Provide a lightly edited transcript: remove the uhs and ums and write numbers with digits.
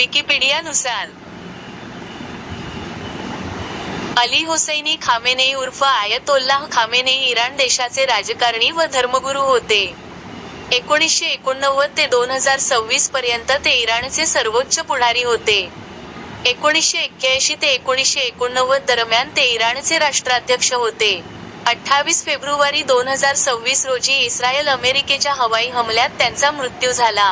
विकिपीडियानुसार Ali Husaini Khamenei उर्फ Ayatollah Khamenei Iran देशाचे राजकारणी व धर्मगुरू होते. 1989 ते 2026 पर्यंत ते इराणचे सर्वोच्च पुढारी होते. 1981 ते 1989 दरम्यान ते इराणचे राष्ट्राध्यक्ष होते. 28 फेब्रुवारी 2026 रोजी इस्रायल अमेरिकेच्या हवाई हमल्यात त्यांचा मृत्यू झाला.